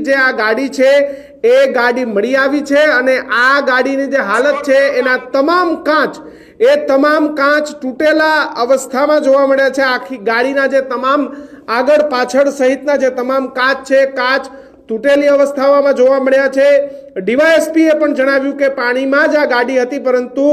જે આ ગાડી છે એ ગાડી મળી આવી છે અને આ ગાડીની જે હાલત છે એના તમામ કાચ તૂટેલા અવસ્થામાં જોવા મળ્યા છે। આખી ગાડીના જે તમામ આગળ પાછળ સહિતના જે તમામ કાચ છે કાચ તૂટેલી અવસ્થામાં જોવા મળ્યા છે। ડીવાયએસપીએ પણ જણાવ્યું કે પાણીમાં જ આ ગાડી હતી, પરંતુ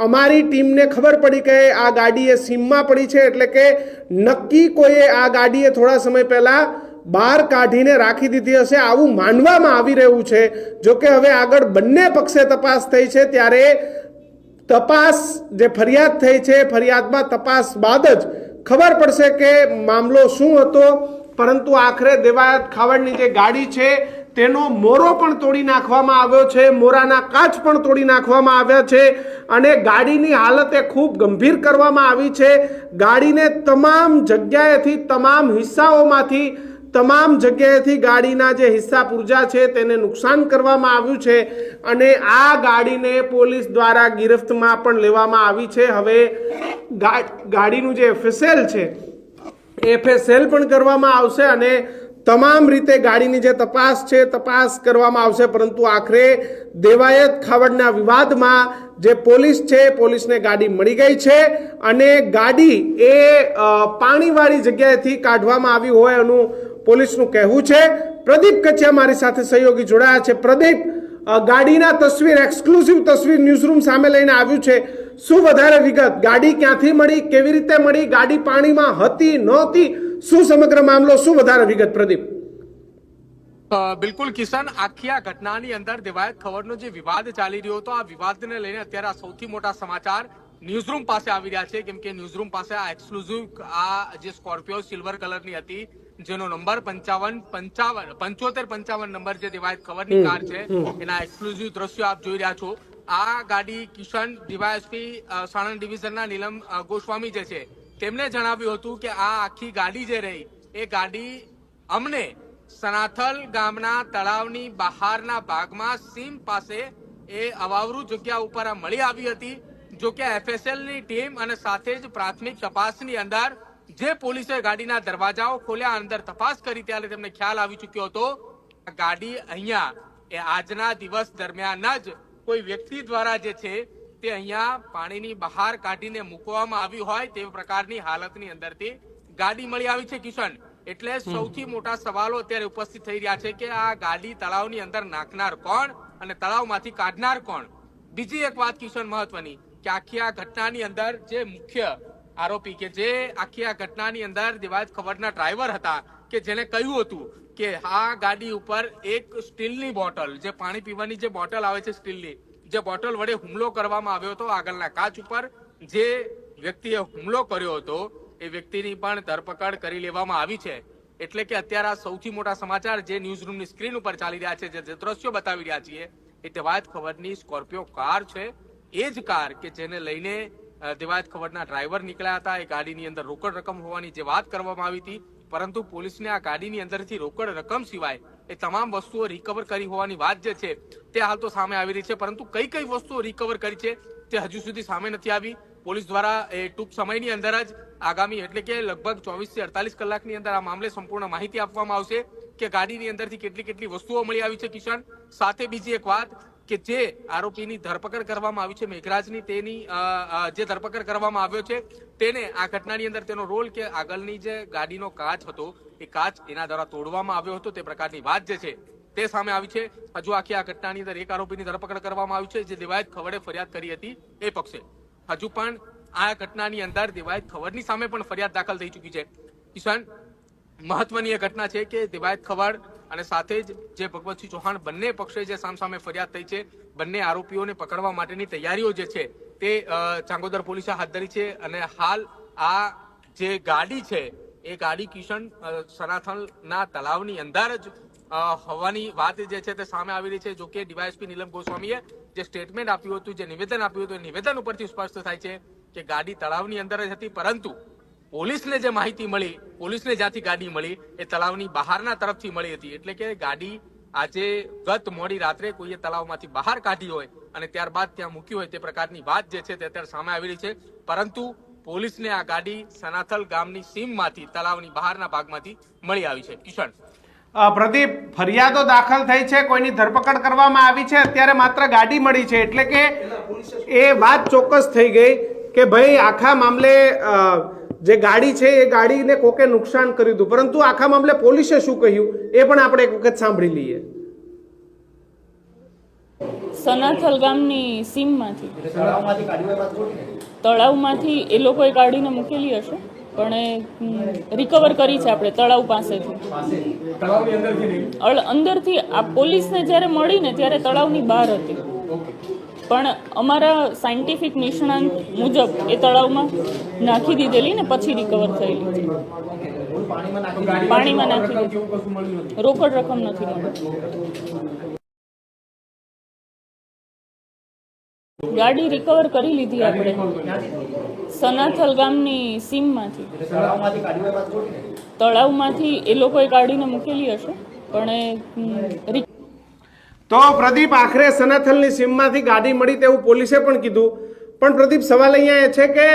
અમારી ટીમને ખબર પડી કે આ ગાડી એ સીમમાં પડી છે, એટલે કે નક્કી કોઈએ આ ગાડીએ થોડા સમય પહેલા બહાર કાઢીને રાખી દીધી હશે આવું માનવામાં આવી રહ્યું છે। જો કે હવે આગળ બંને પક્ષે તપાસ થઈ છે, ત્યારે તપાસ જે ફરિયાદ થઈ છે ફરિયાદમાં તપાસ બાદ જ ખબર પડશે કે મામલો શું હતો। પરંતુ આખરે દેવાયત ખાવડની જે ગાડી છે તેનો મોરો પણ તોડી નાખવામાં આવ્યો છે, મોરાના કાચ પણ તોડી નાખવામાં આવ્યા છે અને ગાડીની હાલત એ ખૂબ ગંભીર કરવામાં આવી છે। ગાડીને તમામ જગ્યાએથી તમામ હિસ્સાઓમાંથી તમામ જગ્યાએથી ગાડીના જે હિસ્સા પુર્જા છે તેને નુકસાન કરવામાં આવ્યું છે અને આ ગાડીને પોલીસ દ્વારા ગિરફ્તમાં પણ લેવામાં આવી છે। હવે ગાડીનું જે એફએસએલ છે એફએસએલ પણ કરવામાં આવશે અને તમામ રીતે ગાડીની જે તપાસ છે તપાસ કરવામાં આવશે। પરંતુ આખરે દેવાયત ખાવડના વિવાદમાં જે પોલીસ છે પોલીસને ગાડી મળી ગઈ છે અને ગાડી એ પાણીવાળી જગ્યાએથી કાઢવામાં આવી હોય એનું પોલીસનું કહેવું છે। પ્રદીપ કચ્યા મારી સાથે સહયોગી જોડાયા છે। પ્રદીપ, ગાડીના તસવીર એક્સક્લુઝિવ તસવીર ન્યૂઝરૂમ સામે લઈને આવ્યું છે, શું વધારે વિગત? ગાડી ક્યાંથી મળી, કેવી રીતે મળી, ગાડી પાણીમાં હતી નહોતી, શું સમગ્ર મામલો, શું વધારે વિગત પ્રદીપ? બિલકુલ કિશન, આખી આ ઘટનાની અંદર દેવાયત ખવડનો જે વિવાદ ચાલી રહ્યો હતો, આ વિવાદને લઈને અત્યારે આ સૌથી મોટા સમાચાર ન્યૂઝરૂમ પાસે આવી રહ્યા છે, કેમ કે ન્યૂઝરૂમ પાસે આ એક્સક્લુઝિવ આ જે સ્કોર્પિયો સિલ્વર કલરની હતી જેનો નંબર 7555 નંબર જે દેવાયત ખવડની કાર છે એના એક્સક્લુઝિવ દ્રશ્યો આપ જોઈ રહ્યા છો। આ ગાડી કિશન ડીવાયએસપી સાણંદ ડિવિઝનના નીલમ ગોસ્વામી જે છે તેમણે જણાવ્યું હતું કે આ આખી ગાડી જે રહી એ ગાડી અમને સનાથલ ગામના તળાવની બહારના ભાગમાં સીમ પાસે એ અવાવરૂ જગ્યા ઉપર મળી આવી હતી। જો કે એફએસએલ ની ટીમ અને સાથે જ પ્રાથમિક તપાસની અંદર જે પોલીસે ગાડીના દરવાજાઓ ખોલ્યા, અંદર તપાસ કરી, ત્યારે તેમને ખ્યાલ આવી ચુક્યો હતો ગાડી અહીંયા એ આજના દિવસ દરમિયાન જ કોઈ વ્યક્તિ દ્વારા જે છે તે અહીંયા પાણીની બહાર કાઢીને મૂકવામાં આવી હોય તે પ્રકારની હાલતની અંદરથી ગાડી મળી આવી છે કિશન। એટલે સૌથી મોટા સવાલો અત્યારે ઉપસ્થિત થઈ રહ્યા છે કે આ ગાડી તળાવની અંદર નાખનાર કોણ અને તળાવમાંથી કાઢનાર કોણ। બીજી એક વાત કિશન મહત્વની કે આખી આ ઘટનાની અંદર જે મુખ્ય આરોપી કે જે આખી આ ઘટનાની અંદર દેવાયત ખવડના ડ્રાઈવર હતા કે જેને કહ્યું હતું કે આ ગાડી ઉપર એક સ્ટીલની બોટલ, જે પાણી પીવાની જે બોટલ આવે છે સ્ટીલની, જે બોટલ વડે હુમલો કરવામાં આવ્યો હતો આગળના કાચ ઉપર, જે વ્યક્તિએ હુમલો કર્યો હતો એ વ્યક્તિની પણ ધરપકડ કરી લેવામાં આવી છે। એટલે કે અત્યારે આ સૌથી મોટા સમાચાર જે ન્યૂઝરૂમની સ્ક્રીન ઉપર ચાલી રહ્યા છે, જે દ્રશ્યો બતાવી રહ્યા છીએ, એ દેવાયત ખવડની સ્કોર્પિયો કાર છે। એ જ કાર કે જેને લઈને દેવાયત ખવડના ડ્રાઈવર નીકળ્યા હતા, એ ગાડીની અંદર રોકડ રકમ હોવાની જે વાત કરવામાં આવી હતી, પરંતુ પોલીસને આ ગાડીની અંદરથી રોકડ રકમ સિવાય એ તમામ વસ્તુઓ રિકવર કરી હોવાની વાત જે છે તે હાલ તો સામે આવી રહી છે। પરંતુ કઈ કઈ વસ્તુઓ રિકવર કરી છે તે હજુ સુધી સામે નથી આવી। પોલીસ દ્વારા એ ટૂંક સમયની અંદર જ આગામી એટલે કે લગભગ 24 થી 48 કલાકની અંદર આ મામલે સંપૂર્ણ માહિતી આપવામાં આવશે કે ગાડીની અંદરથી કેટલી વસ્તુઓ મળી આવી છે કિશન। સાથે બીજી એક વાત કે જે આરોપીની ધરપકડ કરવામાં આવી છે મેઘરાજની, તેની જે ધરપકડ કરવામાં આવ્યો છે તેને આ ઘટનાની અંદર તેનો રોલ કે આગળની જે ગાડીનો કાચ હતો એ કાચ એના દ્વારા તોડવામાં આવ્યો હતો તે પ્રકારની વાત જે છે તે સામે આવી છે। હજુ આખી આ ઘટનાની અંદર એક આરોપીની ધરપકડ કરવામાં આવી છે જે દેવાયત ખવડે ફરિયાદ કરી હતી એ પક્ષે। હજુ પણ આ ઘટનાની અંદર દેવાયત ખવડની સામે પણ ફરિયાદ દાખલ થઈ ચૂકી છે કિશન। મહત્વની એ ઘટના છે કે દેવાયત ખવડ અને સાથે જ જે ભગવતસિંહ ચૌહાણ બંને પક્ષે જે સામસામે ફરિયાદ થઈ છે, બંને આરોપીઓને પકડવા માટેની તૈયારીઓ જે છે તે ચાંગોદર પોલીસે હાથ ધરી છે અને હાલ આ જે ગાડી છે એ ગાડી કિશન સનાથલના તળાવની અંદર જ હોવાની વાત જે છે તે સામે આવી રહી છે। જો કે ડીવાયએસપી નીલમ ગોસ્વામીએ જે સ્ટેટમેન્ટ આપ્યું હતું, જે નિવેદન આપ્યું હતું, એ નિવેદન ઉપરથી સ્પષ્ટ થાય છે કે ગાડી તળાવની અંદર જ હતી, પરંતુ પોલીસને જે માહિતી મળી, પોલીસને જ્યાંથી ગાડી મળી એ તળાવની બહારના તરફથી મળી હતી। એટલે કે ગાડી આજે ગત મોડી રાત્રે કોઈએ તળાવમાંથી બહાર કાઢી હોય અને ત્યારબાદ ત્યાં મૂકી હોય તે પ્રકારની વાત જે છે તે અત્યારે સામે આવી રહી છે। પરંતુ પોલીસને આ ગાડી સનાથલ ગામની સીમમાંથી તળાવની બહારના ભાગમાંથી મળી આવી છે કિશન। પ્રદીપ, ફરિયાદો દાખલ થઈ છે, કોઈની ધરપકડ કરવામાં આવી છે, અત્યારે માત્ર ગાડી મળી છે, એટલે કે એ વાત ચોક્કસ થઈ ગઈ કે ભાઈ આખા મામલે જે ગાડી છે એ ગાડીને કોકે નુકસાન કર્યું હતું, પરંતુ આખા મામલે પોલીસે શું કહ્યું એ પણ આપણે એક વખત સાંભળી લઈએ. સનાથલ ગામની સીમમાંથી તળાવમાંથી એ લોકોએ કાઢીને મૂકેલી હશે, પણ એ રિકવર કરી છે આપણે તળાવ પાસેથી. અંદરથી આ પોલીસને જ્યારે મળીને ત્યારે તળાવની બહાર હતી, પણ અમારા સાયન્ટિફિક નિષ્ણાંત મુજબ એ તળાવમાં નાખી દીધેલી ને પછી રિકવર થયેલી છે. પાણીમાં નાખી દીધી, રોકડ રકમ નથી મળી. ગાડી રિકવર કરી લીધી આપણે સનાથલ ગામની સીમમાંથી. તળાવમાંથી એ લોકોએ કાઢીને મૂકેલી હશે, પણ એ તો પ્રદીપ, આખરે સનાથલની સીમમાંથી ગાડી મળી તેવું પોલીસે પણ કીધું, પણ પ્રદીપ સવાલ અહીંયા એ છે કે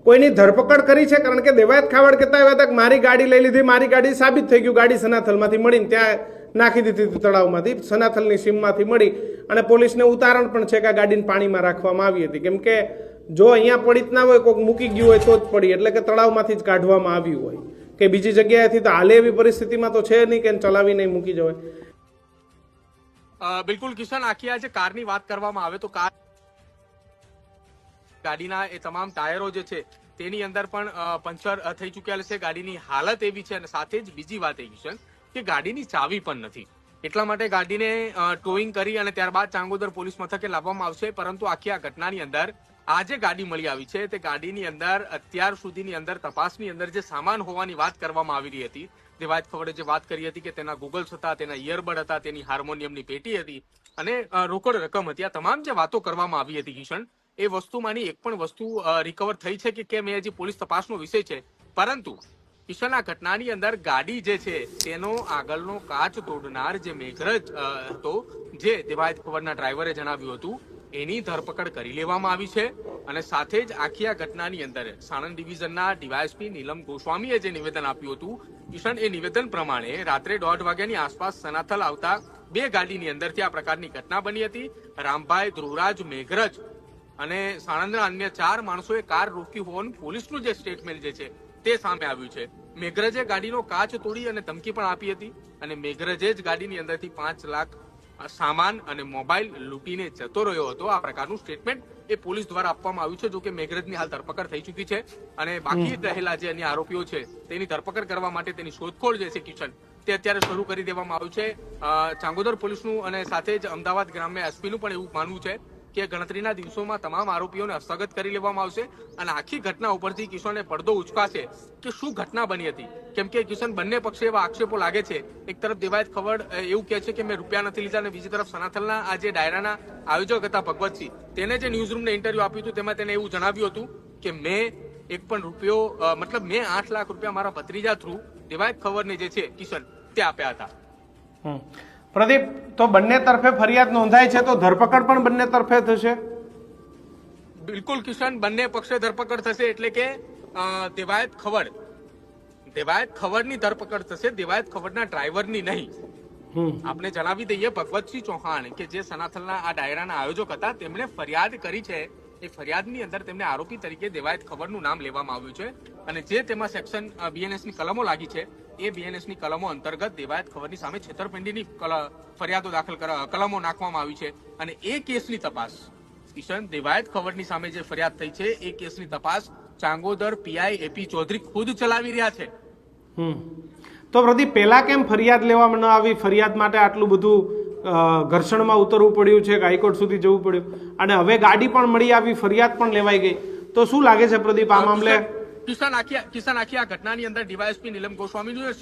કોઈની ધરપકડ કરી છે? કારણ કે દેવાયત ખાવડ કહેતા એવા હતા કે મારી ગાડી લઈ લીધી, મારી ગાડી સાબિત થઈ ગયું, ગાડી સનાથલમાંથી મળીને ત્યાં નાખી દીધી હતી તળાવમાંથી, સનાથલની સીમમાંથી મળી, અને પોલીસને ઉતારણ પણ છે કે આ ગાડીને પાણીમાં રાખવામાં આવી હતી, કેમ કે જો અહીંયા પડી જ ના હોય, કોઈક મૂકી ગયું હોય તો જ પડી, એટલે કે તળાવમાંથી જ કાઢવામાં આવ્યું હોય કે બીજી જગ્યાએથી. તો હાલે એવી પરિસ્થિતિમાં તો છે નહીં કે ચલાવી નહીં મૂકી જવાય. બિલકુલ કિશન, આખી આ જે કારની વાત કરવામાં આવે તો કાર ગાડીના એ તમામ ટાયરો જે છે તેની અંદર પણ પંચર થઈ ચૂક્યા છે. ગાડીની હાલત એવી છે, અને સાથે જ બીજી વાત એ કિશન કે ગાડીની ચાવી પણ નથી, એટલા માટે ગાડીને ટોઈંગ કરી અને ત્યારબાદ ચાંગોદર પોલીસ મથકે લાવવામાં આવશે. પરંતુ આખી આ ઘટનાની અંદર આ જે ગાડી મળી આવી છે તે ગાડીની અંદર અત્યાર સુધીની અંદર તપાસની અંદર જે સામાન હોવાની વાત કરવામાં આવી રહી હતી, દેવાયત ખવડે જે વાત કરી હતી કે તેના ગૂગલ્સ હતા, તેના ઇયરબડ હતા, તેની હાર્મોનિયમની પેટી હતી અને રોકડ રકમ હતી, આ તમામ જે વાતો કરવામાં આવી હતી કિશન, એ વસ્તુમાંની એક પણ વસ્તુ રિકવર થઈ છે કે કેમ એ હજી પોલીસ તપાસનો વિષય છે. પરંતુ કિશન, આ ઘટનાની અંદર ગાડી જે છે તેનો આગળનો કાચ તોડનાર જે મેઘરજ હતો, જે દેવાયત ખવડના ડ્રાઈવરે જણાવ્યું હતું, એની ધરપકડ કરી લેવામાં આવી છે. અને સાથે જ આખી આ ઘટનાની અંદર સાણંદ ડિવિઝનના ડીવાયએસપી નીલમ ગોસ્વામીએ જે નિવેદન આપ્યું હતું કિશન, એ નિવેદન પ્રમાણે રાત્રે 1:30 વાગ્યાની આસપાસ સનાથલ આવતા બે ગાડીની અંદરથી આ પ્રકારની ઘટના બની હતી. રામભાઈ, ધ્રુવરાજ, મેઘરજ અને સાણંદના અન્ય 4 માણસોએ કાર રોકી હોવાનું પોલીસનું જે સ્ટેટમેન્ટ જે છે તે સામે આવ્યું છે. મેઘરજે ગાડીનો કાચ તોડી અને ધમકી પણ આપી હતી, અને મેઘરજે જ ગાડીની અંદરથી 5 લાખ સામાન અને મોબાઈલ લૂંટીને જતો રહ્યો હતો. આ પ્રકારનું સ્ટેટમેન્ટ એ પોલીસ દ્વારા આપવામાં આવ્યું છે. જો કે મેઘરજની હાલ ધરપકડ થઈ ચૂકી છે, અને બાકી રહેલા જે અન્ય આરોપીઓ છે તેની ધરપકડ કરવા માટે તેની શોધખોળ જે છે કિશન, તે અત્યારે શરૂ કરી દેવામાં આવ્યું છે. ચાંગોદર પોલીસનું અને સાથે જ અમદાવાદ ગ્રામ્ય એસપીનું પણ એવું માનવું છે કે ગણતરીના દિવસોમાં તમામ આરોપીઓને હસ્તગત કરી લેવામાં આવશે, અને આખી ઘટના ઉપરથી કિશોરને પડદો ઉચકાશે કે શું ઘટના બની હતી. કેમ કે કિશન, બંને પક્ષે એવા આક્ષેપો લાગે છે. એક તરફ દેવાયત ખવડ એવું કહે છે કે મેં રૂપિયા નથી લીધા, અને બીજી તરફ સનાથલના આ જે ડાયરાના આયોજક હતા ભગવતસિંહ, તેને જે ન્યૂઝ રૂમને ઇન્ટરવ્યુ આપ્યું હતું તેમાં તેને એવું જણાવ્યું હતું કે મેં એક પણ રૂપિયો મતલબ મેં 8 લાખ રૂપિયા મારા ભત્રીજા થ્રુ દેવાયત ખવડને જે છે કિશન તે આપ્યા હતા. પ્રદીપ, તો બંને તરફે ફરિયાદ નોંધાય છે, તો ધરપકડ પણ બંને તરફે થશે? બિલકુલ કિશન, બંને પક્ષે ધરપકડ થશે. એટલે કે દેવાયત ખવડની ધરપકડ થશે, દેવાયત ખવડના ડ્રાઈવરની નહીં. આપણે જણાવી દઈએ, ભગવતસિંહ ચૌહાણ કે જે સનાથલના આ ડાયરાના આયોજક હતા, તેમણે ફરિયાદ કરી છે. એ ફરિયાદની અંદર તેમને આરોપી તરીકે દેવાયત ખવડનું નામ લેવામાં આવ્યું છે, અને જે તેમાં સેક્શન બીએનએસની કલમો લાગી છે એ બીએનએસની કલમો અંતર્ગત દેવાયત ખવડની સામે છેતરપિંડીની ફરિયાદો દાખલ કલમો નાખવામાં આવી છે. અને એ કેસની તપાસ કિશન, દેવાયત ખવડની સામે જે ફરિયાદ થઈ છે એ કેસની તપાસ ચાંગોદર પીઆઈ એપી ચૌધરી ખુદ ચલાવી રહ્યા છે. તો પ્રદીપ, પહેલા કેમ ફરિયાદ લેવામાં ન આવી? ફરિયાદ માટે આટલું બધું ઘર્ષણમાં ઉતરવું પડ્યું છે, હાઈકોર્ટ સુધી જવું પડ્યું, અને હવે ગાડી પણ મળી આવી, ફરિયાદ પણ લેવાઈ ગઈ, તો શું લાગે છે પ્રદીપ આ મામલે? કિશન, આખી આ ઘટનાની અંદર ડીવાયએસપી નીલમ ગોસ્વામીનું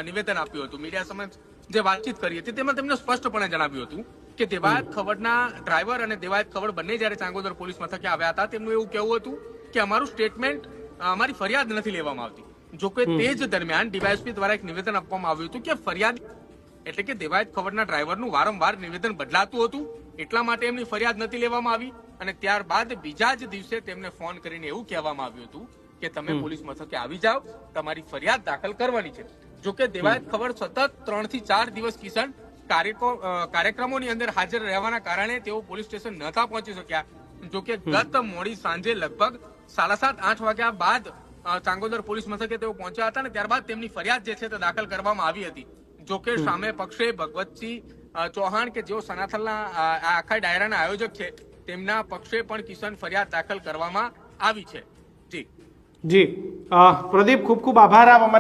નિવેદન આપ્યું હતું, મીડિયા સમક્ષ જે વાતચીત કરી હતી તેમાં તેમને સ્પષ્ટપણે જણાવ્યું હતું કે દેવાયત ખવડના ડ્રાઈવર અને દેવાયત ખવડ બંને જયારે ચાંગોદર પોલીસ મથકે આવ્યા હતા, તેમનું એવું કહેવું હતું કે અમારું સ્ટેટમેન્ટ, અમારી ફરિયાદ નથી લેવામાં આવતી. જો કે તે જ દરમિયાન ડીવાયએસપી દ્વારા એક નિવેદન આપવામાં આવ્યું હતું કે ફરિયાદ એટલે કે દેવાયત ખવડના ડ્રાઈવરનું વારંવાર નિવેદન બદલાતું હતું, એટલા માટે એમની ફરિયાદ નથી લેવામાં આવી. અને ત્યારબાદ બીજા જ દિવસે તેમને ફોન કરીને એવું કહેવામાં આવ્યું હતું કે તમે પોલીસ મથકે આવી જાઓ, તમારી ફરિયાદ દાખલ કરવાની છે. જોકે દેવાયત ખબર સતત 3 થી 4 દિવસ કિશન કાર્યક્રમોની અંદર હાજર રહેવાના કારણે તેઓ પોલીસ સ્ટેશન નતા પહોંચી શક્યા. જોકે ગત મોડી સાંજે લગભગ 7:30-8 વાગ્યા બાદ ચાંગોદર પોલીસ મથકે તેઓ પહોંચ્યા હતા અને ત્યારબાદ તેમની ફરિયાદ જે છે તે દાખલ કરવામાં આવી હતી. જોકે સામે પક્ષે ભગવતસિંહ ચૌહાણ કે જેઓ સનાથલના આખા ડાયરાના આયોજક છે તેમના પક્ષે પણ કિશન ફરિયાદ દાખલ કરવામાં આવી છે. જી પ્રદીપ, ખૂબ ખૂબ આભાર આપ અમારી